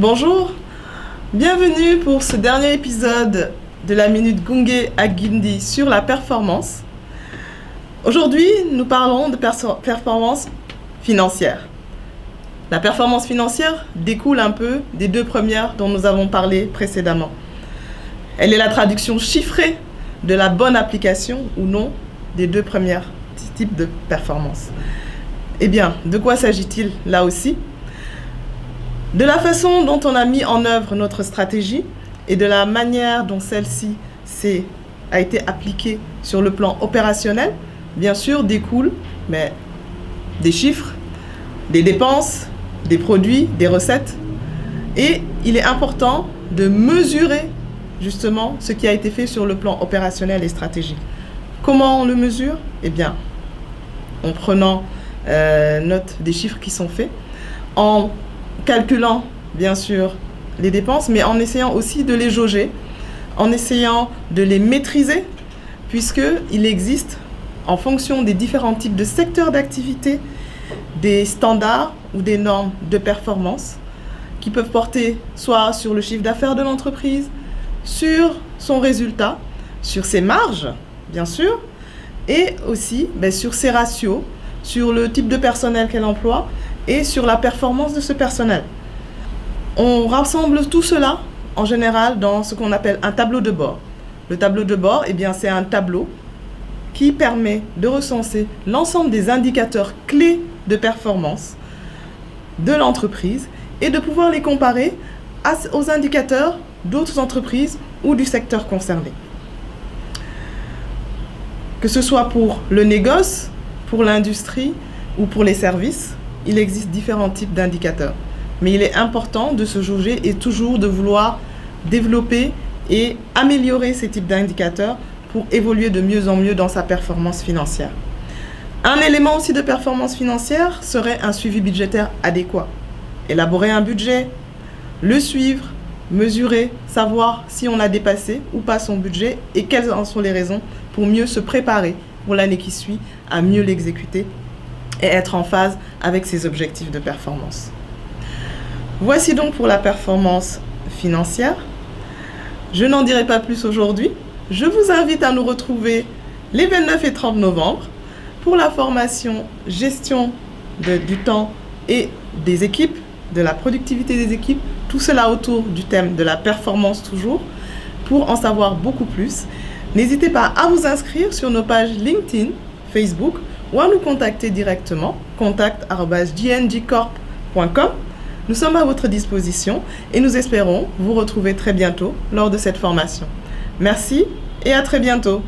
Bonjour, bienvenue pour ce dernier épisode de la Minute Gunge Aguindi sur la performance. Aujourd'hui, nous parlons de performance financière. La performance financière découle un peu des deux premières dont nous avons parlé précédemment. Elle est la traduction chiffrée de la bonne application ou non des deux premières types de performance. Eh bien, de quoi s'agit-il là aussi ? De la façon dont on a mis en œuvre notre stratégie et de la manière dont celle-ci a été appliquée sur le plan opérationnel, bien sûr, découlent des chiffres, des dépenses, des produits, des recettes. Et il est important de mesurer justement ce qui a été fait sur le plan opérationnel et stratégique. Comment on le mesure ? Eh bien, en prenant note des chiffres qui sont faits, en calculant bien sûr les dépenses, mais en essayant aussi de les jauger, en essayant de les maîtriser, puisqu'il existe, en fonction des différents types de secteurs d'activité, des standards ou des normes de performance qui peuvent porter soit sur le chiffre d'affaires de l'entreprise, sur son résultat, sur ses marges, bien sûr, et aussi sur ses ratios, sur le type de personnel qu'elle emploie et sur la performance de ce personnel. On rassemble tout cela en général dans ce qu'on appelle un tableau de bord. Le tableau de bord, c'est un tableau qui permet de recenser l'ensemble des indicateurs clés de performance de l'entreprise et de pouvoir les comparer aux indicateurs d'autres entreprises ou du secteur concerné. Que ce soit pour le négoce, pour l'industrie ou pour les services, il existe différents types d'indicateurs. Mais il est important de se jauger et toujours de vouloir développer et améliorer ces types d'indicateurs pour évoluer de mieux en mieux dans sa performance financière. Un élément aussi de performance financière serait un suivi budgétaire adéquat. Élaborer un budget, le suivre, mesurer, savoir si on a dépassé ou pas son budget et quelles en sont les raisons pour mieux se préparer pour l'année qui suit à mieux l'exécuter et être en phase avec ses objectifs de performance. Voici donc pour la performance financière. Je n'en dirai pas plus aujourd'hui. Je vous invite à nous retrouver les 29 et 30 novembre pour la formation gestion du temps et des équipes, de la productivité des équipes, tout cela autour du thème de la performance toujours. Pour en savoir beaucoup plus, n'hésitez pas à vous inscrire sur nos pages LinkedIn, Facebook ou à nous contacter directement, contact@jngcorp.com. Nous sommes à votre disposition et nous espérons vous retrouver très bientôt lors de cette formation. Merci et à très bientôt.